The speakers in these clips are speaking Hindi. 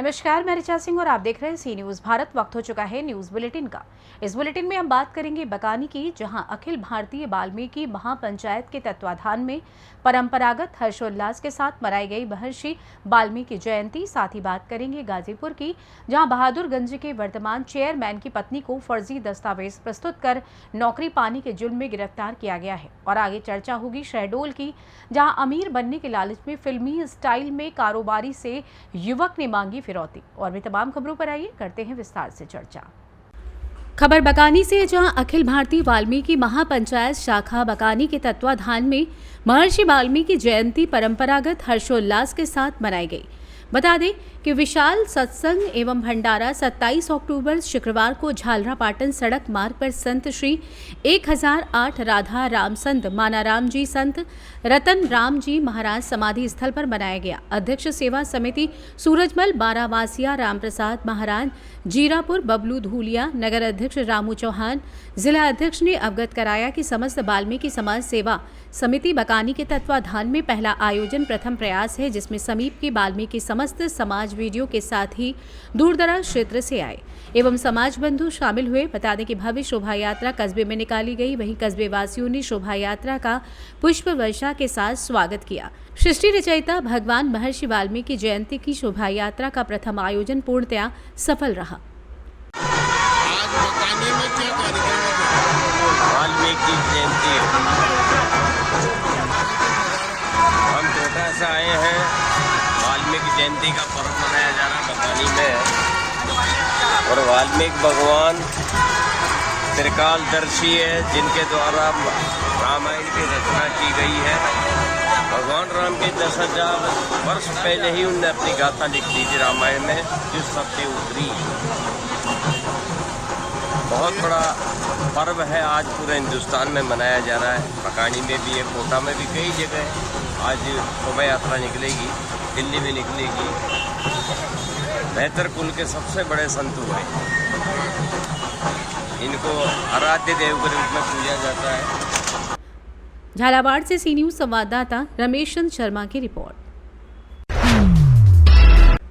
नमस्कार, मैं ऋचा सिंह और आप देख रहे हैं सी न्यूज भारत। वक्त हो चुका है न्यूज बुलेटिन का। इस बुलेटिन में हम बात करेंगे बकानी की, जहां अखिल भारतीय वाल्मीकि महापंचायत के तत्वाधान में परंपरागत हर्षोल्लास के साथ मनाई गई महर्षि वाल्मीकि जयंती। साथ ही बात करेंगे गाजीपुर की, जहां बहादुरगंज के वर्तमान चेयरमैन की पत्नी को फर्जी दस्तावेज प्रस्तुत कर नौकरी पाने के जुर्म में गिरफ्तार किया गया है। और आगे चर्चा होगी शहडोल की, जहां अमीर बनने के लालच में फिल्मी स्टाइल में कारोबारी से युवक ने मांगी फिरौती। और भी तमाम खबरों पर आइए करते हैं विस्तार से चर्चा। खबर बकानी से, जहां अखिल भारतीय वाल्मीकि महापंचायत शाखा बकानी के तत्वाधान में महर्षि वाल्मीकि जयंती परंपरागत हर्षोल्लास के साथ मनाई गई। बता दें कि विशाल सत्संग एवं भंडारा 27 अक्टूबर शुक्रवार को झालरापाटन सड़क मार्ग पर संत श्री 1008 राधा राम संत मानाराम जी संत रतन राम जी महाराज समाधि स्थल पर मनाया गया। अध्यक्ष सेवा समिति सूरजमल बारावासिया राम प्रसाद महाराज जीरापुर बबलू धूलिया, नगर अध्यक्ष रामू चौहान, जिला अध्यक्ष ने अवगत कराया कि समस्त वाल्मीकि समाज सेवा समिति बकानी के तत्वाधान में पहला आयोजन प्रथम प्रयास है, जिसमें समीप के वाल्मीकि समस्त समाज वीडियो के साथ ही दूरदराज क्षेत्र से आए एवं समाज बंधु शामिल हुए। बता दें कि भव्य शोभा यात्रा कस्बे में निकाली गई। वहीं कस्बे वासियों ने शोभा यात्रा का पुष्प वर्षा के साथ स्वागत किया। सृष्टि रचयिता भगवान महर्षि वाल्मीकि जयंती की शोभा यात्रा का प्रथम आयोजन पूर्णतया सफल रहा। आज बकानी में क्या कार्यक्रम है? वाल्मीकि जयंती हम छोटा सा आए हैं। वाल्मीकि जयंती का पर्व मनाया जा रहा है बकानी में। और वाल्मीकि भगवान त्रिकालदर्शी है, जिनके द्वारा रामायण की रचना की गई है। भगवान राम के 10,000 वर्ष पहले ही उनने अपनी गाथा लिख दी थी रामायण में, जो सबसे उतरी। बहुत बड़ा पर्व है, आज पूरे हिंदुस्तान में मनाया जा रहा है। बकानी में भी है, कोटा में भी, कई जगह आज शोभा यात्रा निकलेगी, दिल्ली में निकलेगी। बेहतर कुल के सबसे बड़े संत हुए, इनको आराध्य देव के रूप में पूजा जाता है। झालावाड़ से सी न्यूज संवाददाता रमेश चंद्र शर्मा की रिपोर्ट।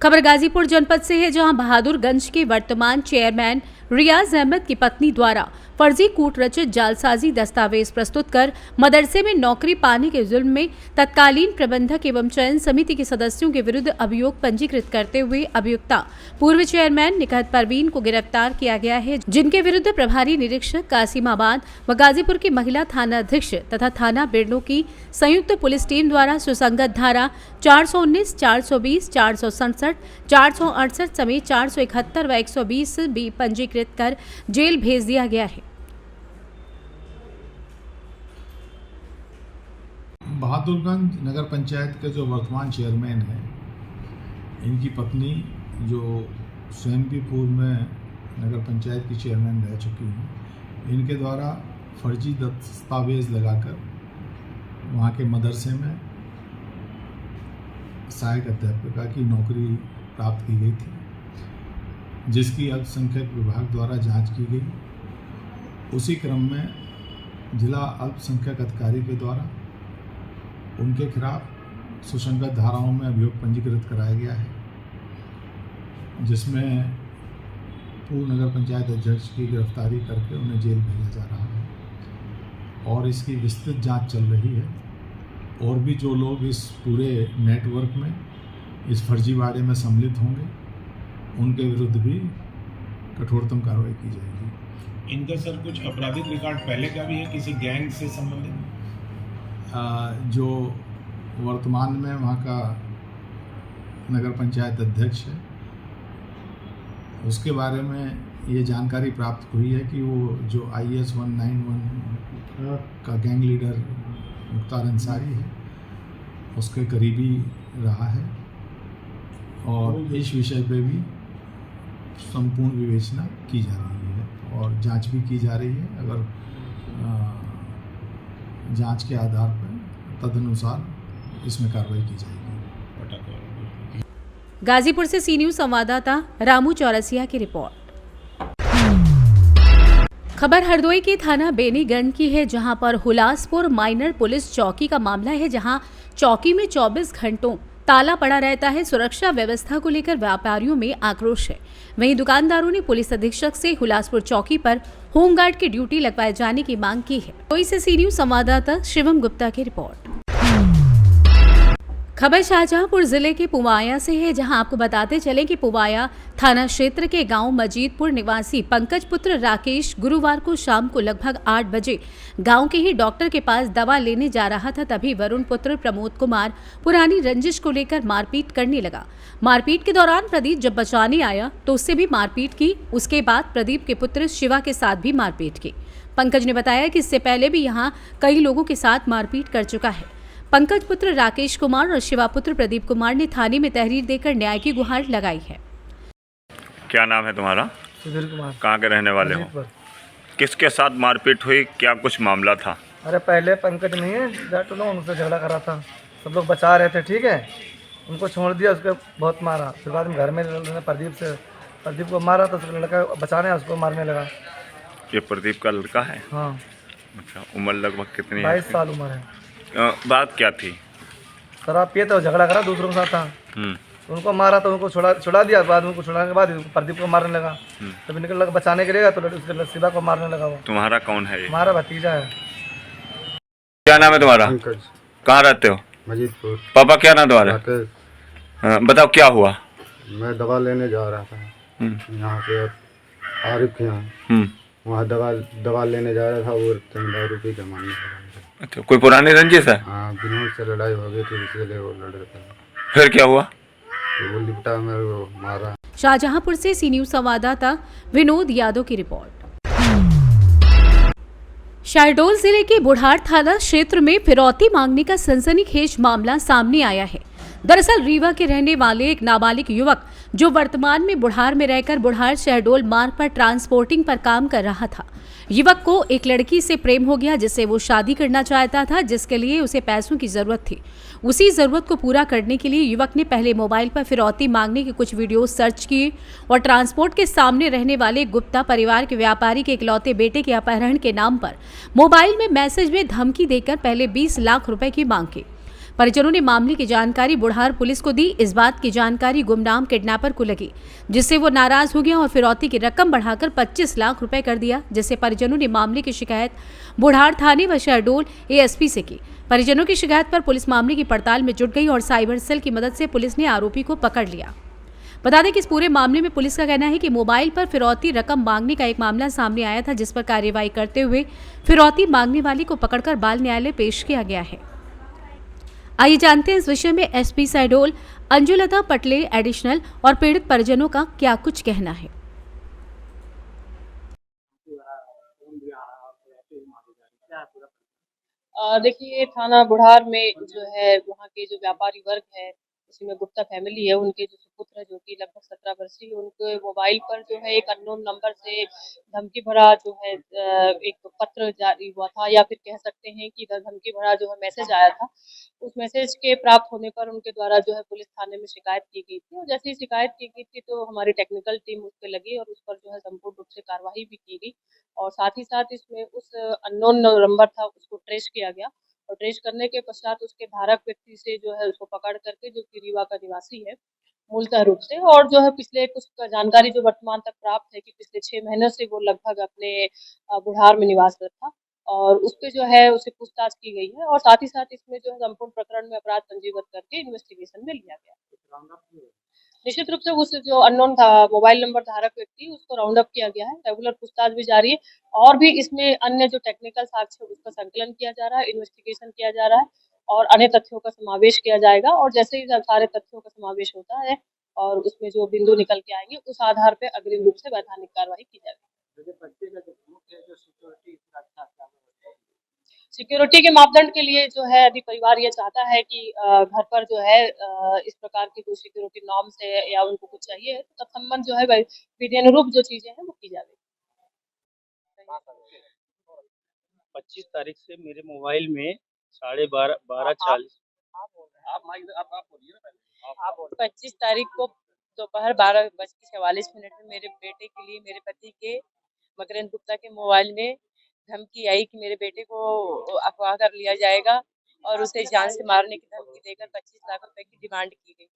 खबर गाजीपुर जनपद से है, जहां बहादुरगंज के वर्तमान चेयरमैन रियाज अहमद की पत्नी द्वारा फर्जी कूट रचित जालसाजी दस्तावेज प्रस्तुत कर मदरसे में नौकरी पाने के जुल्म में तत्कालीन प्रबंधक एवं चयन समिति के सदस्यों के विरुद्ध अभियोग पंजीकृत करते हुए अभियुक्ता पूर्व चेयरमैन निकहत परवीन को गिरफ्तार किया गया है, जिनके विरुद्ध प्रभारी निरीक्षक कासिमाबाद व गाजीपुर की महिला थाना अध्यक्ष तथा थाना बिरनों की संयुक्त पुलिस टीम द्वारा सुसंगत धारा 419, 420, 467, 468 समेत 471 व 120 भी पंजीकृत कर जेल भेज दिया गया है। बहादुरगंज नगर पंचायत के जो वर्तमान चेयरमैन हैं, इनकी पत्नी जो स्वयं भी पूर्व में नगर पंचायत की चेयरमैन रह चुकी हैं, इनके द्वारा फर्जी दस्तावेज लगाकर वहाँ के मदरसे में सहायक अध्यापिका की नौकरी प्राप्त की गई थी, जिसकी अल्पसंख्यक विभाग द्वारा जांच की गई। उसी क्रम में जिला अल्पसंख्यक अधिकारी के द्वारा उनके खिलाफ सुसंगत धाराओं में अभियोग पंजीकृत कराया गया है, जिसमें पूर्व नगर पंचायत अध्यक्ष की गिरफ्तारी करके उन्हें जेल भेजा जा रहा है और इसकी विस्तृत जांच चल रही है। और भी जो लोग इस पूरे नेटवर्क में इस फर्जीवाड़े में सम्मिलित होंगे, उनके विरुद्ध भी कठोरतम कार्रवाई की जाएगी। इनका सर कुछ आपराधिक रिकॉर्ड पहले का भी है, किसी गैंग से संबंधित? जो वर्तमान में वहाँ का नगर पंचायत अध्यक्ष है, उसके बारे में ये जानकारी प्राप्त हुई है कि वो जो IS 191 का गैंग लीडर मुख्तार अंसारी है, उसके करीबी रहा है और इस विषय पे भी संपूर्ण विवेचना की जा रही है और जांच भी की जा रही है। अगर जांच के आधार पर तदनुसार इसमें कार्रवाई की जाएगी। गाजीपुर से सी न्यूज संवाददाता रामू चौरसिया की रिपोर्ट। खबर हरदोई के थाना बेनीगंज की है, जहां पर हुलासपुर माइनर पुलिस चौकी का मामला है, जहां चौकी में 24 घंटों ताला पड़ा रहता है। सुरक्षा व्यवस्था को लेकर व्यापारियों में आक्रोश है। वहीं दुकानदारों ने पुलिस अधीक्षक से हुलासपुर चौकी पर होमगार्ड की ड्यूटी लगवाए जाने की मांग की है। कोई से सी न्यूज संवाददाता शिवम गुप्ता की रिपोर्ट। खबर शाहजहांपुर जिले के पुवाया से है, जहां आपको बताते चले कि पुवाया थाना क्षेत्र के गांव मजीदपुर निवासी पंकज पुत्र राकेश गुरुवार को शाम को लगभग 8 बजे गांव के ही डॉक्टर के पास दवा लेने जा रहा था। तभी वरुण पुत्र प्रमोद कुमार पुरानी रंजिश को लेकर मारपीट करने लगा। मारपीट के दौरान प्रदीप जब बचाने आया तो उससे भी मारपीट की। उसके बाद प्रदीप के पुत्र शिवा के साथ भी मारपीट की। पंकज ने बताया कि इससे पहले भी यहाँ कई लोगों के साथ मारपीट कर चुका है। पंकज पुत्र राकेश कुमार और शिवा पुत्र प्रदीप कुमार ने थाने में तहरीर देकर न्याय की गुहार लगाई है। क्या नाम है तुम्हारा? सुधीर कुमार। कहाँ के रहने वाले हो? किसके साथ मारपीट हुई, क्या कुछ मामला था? अरे पहले पंकज नहीं है जाटू लोग उनसे झगड़ा करा था, सब लोग बचा रहे थे, ठीक है, उनको छोड़ दिया, उसको बहुत मारा। फिर बाद में घर में प्रदीप को मारा तो उसका लड़का बचाने उसको मारने लगा। ये प्रदीप का लड़का है? हाँ। अच्छा, उम्र लगभग कितनी है? 22 साल उम्र है। बात क्या थी? शराब पिए तो झगड़ा करा, दूसरों के साथ था, उनको मारा तो उनको छुड़ा दिया। बाद में उनको छुड़ाने के बाद प्रदीप को मारने लगा। तभी निकल लगा बचाने के लिए तो उसके शिवा को मारने लगा। वो तुम्हारा कौन है? ये हमारा भतीजा है। क्या नाम है तुम्हारा? पंकज। कहाँ रहते हो? मजीदपुर। पापा क्या नाम तुम्हारा? बताओ क्या हुआ? मैं दवा लेने जा रहा था यहाँ पे आरिफ के यहाँ। वहाँ दवा लेने जा रहा था, वो 10 रुपये का मांगने लगा। अच्छा, कोई पुरानी रंजिश है? हाँ, विनोद से लड़ाई हो गई थी, इसलिए वो लड़ रहा था। फिर क्या हुआ? तो वो लिपटा में वो मारा। शाहजहांपुर से सी न्यूज संवाददाता विनोद यादव की रिपोर्ट। शहडोल जिले के बुढ़ार थाना क्षेत्र में फिरौती मांगने का सनसनीखेज मामला सामने आया है। दरअसल रीवा के रहने वाले एक नाबालिग युवक जो वर्तमान में बुढ़ार में रहकर बुढ़ार शहडोल मार्ग पर ट्रांसपोर्टिंग पर काम कर रहा था। युवक को एक लड़की से प्रेम हो गया जिससे वो शादी करना चाहता था, जिसके लिए उसे पैसों की जरूरत थी। उसी जरूरत को पूरा करने के लिए युवक ने पहले मोबाइल पर फिरौती मांगने के कुछ वीडियो सर्च किए और ट्रांसपोर्ट के सामने रहने वाले गुप्ता परिवार के व्यापारी के इकलौते बेटे के अपहरण के नाम पर मोबाइल में मैसेज में धमकी देकर पहले 20 लाख रुपए की मांग की। परिजनों ने मामले की जानकारी बुढ़ार पुलिस को दी। इस बात की जानकारी गुमनाम किडनैपर को लगी, जिससे वो नाराज हो गया और फिरौती की रकम बढ़ाकर 25 लाख रुपए कर दिया, जिससे परिजनों ने मामले की शिकायत बुढ़ार थाने व शहडोल एएसपी से की। परिजनों की शिकायत पर पुलिस मामले की पड़ताल में जुट गई और साइबर सेल की मदद से पुलिस ने आरोपी को पकड़ लिया। बता दें कि इस पूरे मामले में पुलिस का कहना है कि मोबाइल पर फिरौती रकम मांगने का एक मामला सामने आया था, जिस पर कार्रवाई करते हुए फिरौती मांगने वाली को पकड़कर बाल न्यायालय पेश किया गया है। आइए जानते हैं इस विषय में एसपी शहडोल अंजुलता पटले एडिशनल और पीड़ित परिजनों का क्या कुछ कहना है। देखिए, थाना बुढ़ार में जो है वहाँ के जो व्यापारी वर्ग है, उसमें गुप्ता फैमिली है, उनके जो सुपुत्र है जो कि लगभग 17 वर्षीय, उनके मोबाइल पर जो है एक अननोन नंबर से धमकी भरा जो है एक पत्र जारी हुआ था, या फिर कह सकते हैं कि धमकी भरा जो है मैसेज आया था। उस मैसेज के प्राप्त होने पर उनके द्वारा जो है पुलिस थाने में शिकायत की गई थी, और जैसे ही शिकायत की गई थी तो हमारी टेक्निकल टीम उस पर लगी और उस पर जो है संपूर्ण रूप से कार्रवाई भी की गई, और साथ ही साथ इसमें उस अननोन नंबर था उसको ट्रेस किया गया, और ट्रेस करने के पश्चात उसके धारक व्यक्ति से जो है उसको पकड़ करके, जो कि रीवा का निवासी है मूलतः रूप से, और जो है पिछले कुछ जानकारी जो वर्तमान तक प्राप्त है कि पिछले 6 महीनों से वो लगभग अपने बुढ़ार में निवासरत था, और उस पे जो है उसे पूछताछ की गई है, और साथ ही साथ इसमें जो है संपूर्ण प्रकरण में अपराध पंजीबद्ध करके इन्वेस्टिगेशन में लिया गया। निश्चित रूप से उस जो अननोन था मोबाइल नंबर धारक व्यक्ति, उसको राउंड अप किया गया है, रेगुलर पूछताछ भी जारी है, और भी इसमें अन्य जो टेक्निकल साक्ष्य है उसका संकलन किया जा रहा है, इन्वेस्टिगेशन किया जा रहा है, और अन्य तथ्यों का समावेश किया जाएगा, और जैसे ही सारे तथ्यों का समावेश होता है और उसमें जो बिंदु निकल के आएंगे उस आधार पर अग्रिम रूप से वैधानिक कार्रवाई की जाएगी। सिक्योरिटी के मापदंड के लिए जो है यदि परिवार ये चाहता है कि घर पर जो है इस प्रकार की कोई सिक्योरिटी नॉर्म्स है या उनको कुछ चाहिए तो तत्संबंध जो है विधि अनुरूप जो चीजें हैं वो की जाएगी। 25 तारीख से मेरे मोबाइल में 12:40 25 तारीख को दोपहर 12:44 में मेरे बेटे के लिए मेरे पति के मकरेंद्र गुप्ता के मोबाइल में धमकी आई कि मेरे बेटे को अगवा कर लिया जाएगा और उसे जान से मारने की धमकी देकर 25 लाख रुपए की डिमांड की गई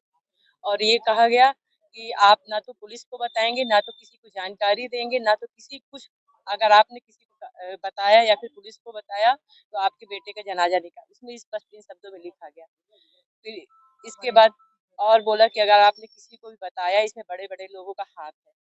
और ये कहा गया कि आप ना तो पुलिस को बताएंगे, ना तो किसी को जानकारी देंगे, ना तो किसी कुछ, अगर आपने किसी को बताया या फिर पुलिस को बताया तो आपके बेटे का जनाजा निकाल, इसमें स्पष्ट इन शब्दों में लिखा गया। फिर इसके बाद और बोला कि अगर आपने किसी को भी बताया, इसमें बड़े बड़े लोगों का हाथ है।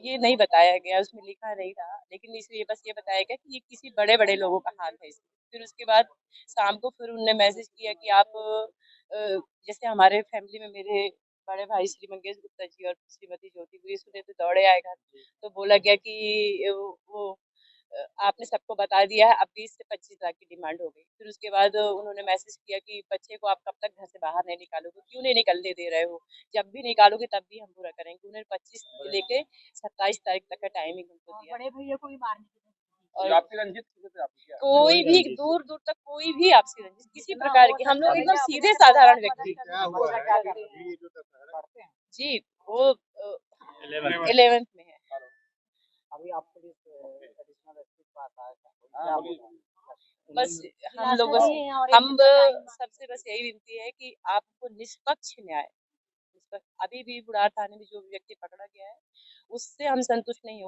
ये नहीं बताया गया, उसमें लिखा नहीं था, लेकिन इसलिए बस ये बताया गया कि ये किसी बड़े बड़े लोगों का हाथ है इसमें। फिर उसके बाद शाम को फिर उनने मैसेज किया कि आप जैसे हमारे फैमिली में मेरे बड़े भाई श्री मंगेश गुप्ता जी और श्रीमती ज्योति भी सुने तो दौड़े आए घर, तो बोला गया कि वो आपने सबको बता दिया है, अब 20 से 25 लाख की डिमांड हो गई। फिर उसके बाद उन्होंने मैसेज किया कि बच्चे को आप कब तक घर से बाहर नहीं निकालोगे, क्यों नहीं निकलने दे रहे हो, जब भी निकालोगे तब भी हम पूरा करेंगे। उन्होंने 25 से लेके 27 तारीख तक का टाइमिंग हमको दिया। बड़े भैया को भी मारने और आपसी रंजित कोई भी दूर दूर तक कोई भी आपसी रंजित किसी प्रकार की, हम लोग एकदम सीधे साधारण व्यक्ति जी। वो 11th में है। अभी आप बस हम लोग हम सबसे बस यही विनती है कि आपको निष्पक्ष न्याय, अभी भी बुढ़ार थाने में जो व्यक्ति पकड़ा गया है उससे हम संतुष्ट नहीं है,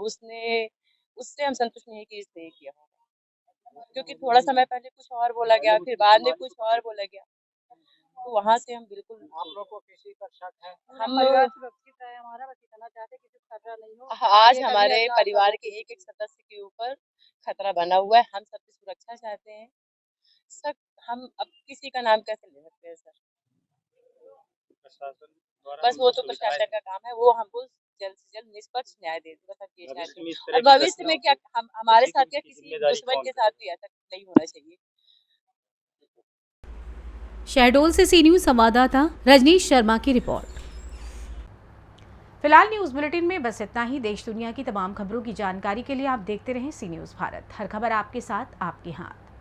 उससे हम संतुष्ट नहीं है कि इसने किया, क्योंकि थोड़ा समय पहले कुछ और बोला गया, फिर बाद में कुछ और बोला गया, तो वहाँ से हम बिल्कुल, आप लोग को किसी पर शक है? हम सुरक्षित है हमारा, बस इतना चाहते कि कुछ खतरा नहीं हो। आज हमारे परिवार के एक एक सदस्य के ऊपर खतरा बना हुआ है, हम सबकी सुरक्षा चाहते हैं सर। हम अब किसी का नाम कैसे ले सकते हैं सर? बस वो तो प्रशासन का काम है, वो हमको जल्द से जल्द निष्पक्ष न्याय दे, बस हम ये चाहते हैं। और भविष्य में क्या हमारे साथ क्या किसी दुश्मन के साथ भी ऐसा नहीं होना चाहिए। शहडोल से सी न्यूज़ संवाददाता रजनीश शर्मा की रिपोर्ट। फिलहाल न्यूज़ बुलेटिन में बस इतना ही। देश दुनिया की तमाम खबरों की जानकारी के लिए आप देखते रहें सी न्यूज़ भारत। हर खबर आपके साथ, आपके हाथ।